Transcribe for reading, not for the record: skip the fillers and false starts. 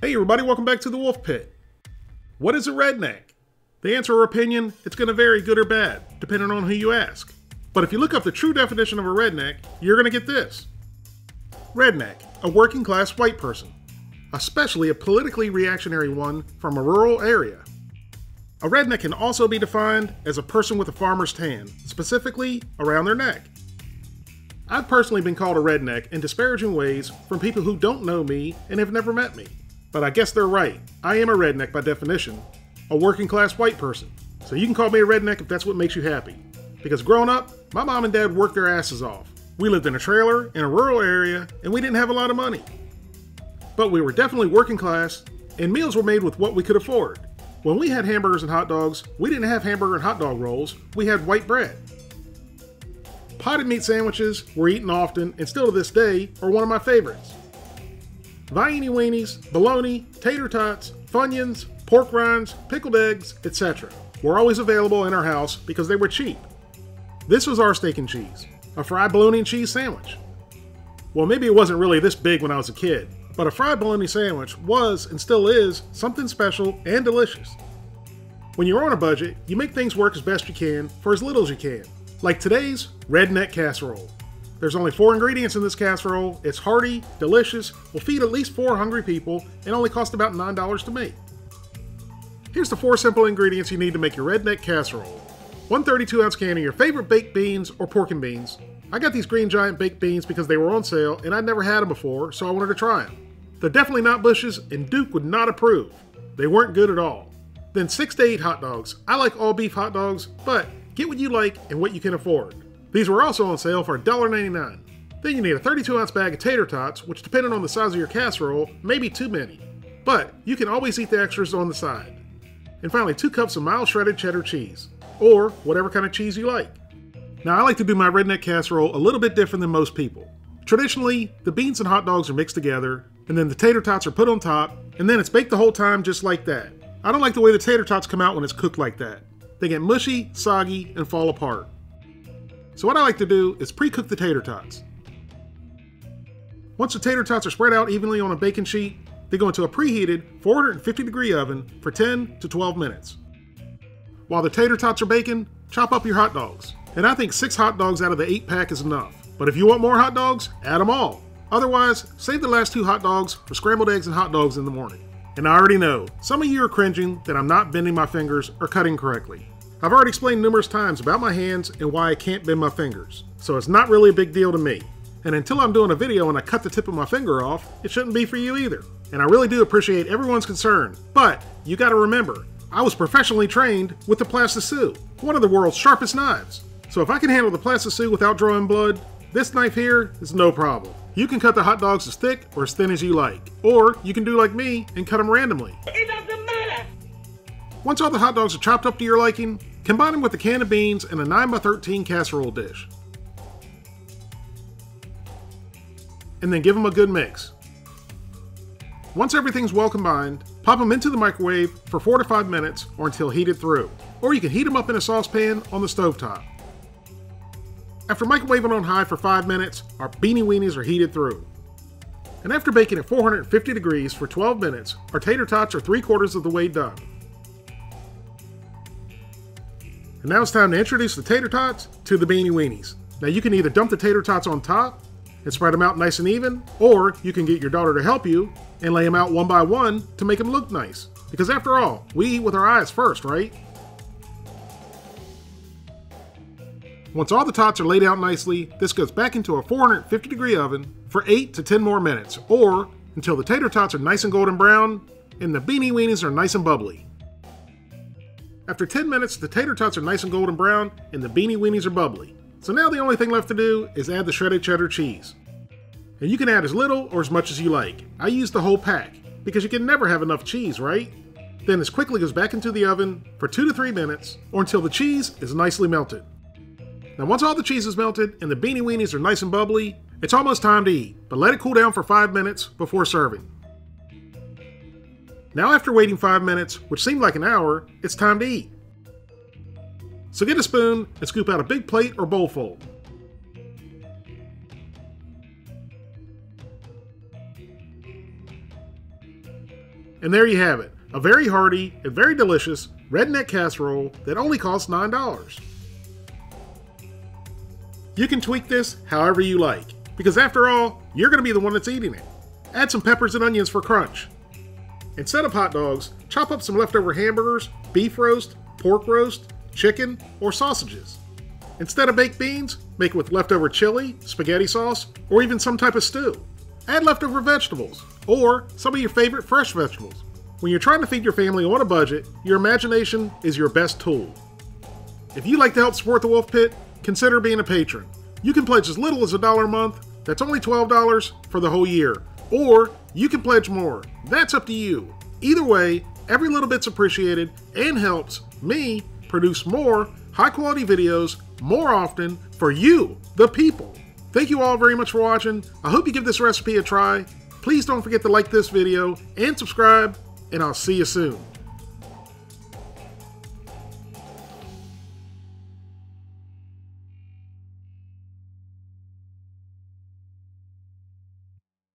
Hey everybody, welcome back to the Wolf Pit. What is a redneck? The answer or opinion, it's going to vary good or bad, depending on who you ask. But if you look up the true definition of a redneck, you're going to get this. Redneck, a working class white person, especially a politically reactionary one from a rural area. A redneck can also be defined as a person with a farmer's tan, specifically around their neck. I've personally been called a redneck in disparaging ways from people who don't know me and have never met me. But I guess they're right. I am a redneck by definition, a working class white person. So you can call me a redneck if that's what makes you happy. Because growing up, my mom and dad worked their asses off. We lived in a trailer in a rural area and we didn't have a lot of money. But we were definitely working class and meals were made with what we could afford. When we had hamburgers and hot dogs, we didn't have hamburger and hot dog rolls, we had white bread. Potted meat sandwiches were eaten often and still to this day are one of my favorites. Viennese weenies, bologna, tater tots, Funyuns, pork rinds, pickled eggs, etc. were always available in our house because they were cheap. This was our steak and cheese, a fried bologna and cheese sandwich. Well, maybe it wasn't really this big when I was a kid, but a fried bologna sandwich was and still is something special and delicious. When you're on a budget, you make things work as best you can for as little as you can, like today's Redneck Casserole. There's only 4 ingredients in this casserole, it's hearty, delicious, will feed at least 4 hungry people, and only cost about $9 to make. Here's the 4 simple ingredients you need to make your Redneck Casserole. 1 32-ounce can of your favorite baked beans or pork and beans. I got these Green Giant baked beans because they were on sale and I'd never had them before, so I wanted to try them. They're definitely not Bush's, and Duke would not approve. They weren't good at all. Then 6 to 8 hot dogs. I like all beef hot dogs, but get what you like and what you can afford. These were also on sale for $1.99. Then you need a 32-ounce bag of tater tots, which depending on the size of your casserole, may be too many. But you can always eat the extras on the side. And finally, 2 cups of mild shredded cheddar cheese, or whatever kind of cheese you like. Now I like to do my redneck casserole a little bit different than most people. Traditionally, the beans and hot dogs are mixed together, and then the tater tots are put on top, and then it's baked the whole time just like that. I don't like the way the tater tots come out when it's cooked like that. They get mushy, soggy, and fall apart. So what I like to do is pre-cook the tater tots. Once the tater tots are spread out evenly on a baking sheet, they go into a preheated 450-degree oven for 10 to 12 minutes. While the tater tots are baking, chop up your hot dogs. And I think 6 hot dogs out of the 8-pack is enough. But if you want more hot dogs, add them all. Otherwise, save the last 2 hot dogs for scrambled eggs and hot dogs in the morning. And I already know, some of you are cringing that I'm not bending my fingers or cutting correctly. I've already explained numerous times about my hands and why I can't bend my fingers, so it's not really a big deal to me. And until I'm doing a video and I cut the tip of my finger off, it shouldn't be for you either. And I really do appreciate everyone's concern, but you gotta remember, I was professionally trained with the plasticine, one of the world's sharpest knives. So if I can handle the plasticine without drawing blood, this knife here is no problem. You can cut the hot dogs as thick or as thin as you like, or you can do like me and cut them randomly. It doesn't matter! Once all the hot dogs are chopped up to your liking, combine them with a can of beans in a 9x13 casserole dish. And then give them a good mix. Once everything's well combined, pop them into the microwave for 4 to 5 minutes or until heated through. Or you can heat them up in a saucepan on the stovetop. After microwaving on high for 5 minutes, our beanie weenies are heated through. And after baking at 450 degrees for 12 minutes, our tater tots are 3/4 of the way done. And now it's time to introduce the tater tots to the beanie weenies. Now you can either dump the tater tots on top and spread them out nice and even, or you can get your daughter to help you and lay them out one by one to make them look nice. Because after all, we eat with our eyes first, right? Once all the tots are laid out nicely, this goes back into a 450-degree oven for 8 to 10 more minutes, or until the tater tots are nice and golden brown and the beanie weenies are nice and bubbly. After 10 minutes, the tater tots are nice and golden brown and the beanie weenies are bubbly. So now the only thing left to do is add the shredded cheddar cheese. And you can add as little or as much as you like. I use the whole pack, because you can never have enough cheese, right? Then this quickly goes back into the oven for 2 to 3 minutes, or until the cheese is nicely melted. Now once all the cheese is melted and the beanie weenies are nice and bubbly, it's almost time to eat, but let it cool down for 5 minutes before serving. Now after waiting 5 minutes, which seemed like an hour, it's time to eat. So get a spoon and scoop out a big plate or bowl full. And there you have it, a very hearty and very delicious redneck casserole that only costs $9. You can tweak this however you like, because after all, you're going to be the one that's eating it. Add some peppers and onions for crunch. Instead of hot dogs, chop up some leftover hamburgers, beef roast, pork roast, chicken, or sausages. Instead of baked beans, make it with leftover chili, spaghetti sauce, or even some type of stew. Add leftover vegetables, or some of your favorite fresh vegetables. When you're trying to feed your family on a budget, your imagination is your best tool. If you'd like to help support the Wolfe Pit, consider being a patron. You can pledge as little as $1 a month, that's only $12 for the whole year. Or you can pledge more, that's up to you. Either way, every little bit's appreciated and helps me produce more high-quality videos more often for you, the people. Thank you all very much for watching. I hope you give this recipe a try. Please don't forget to like this video and subscribe, and I'll see you soon.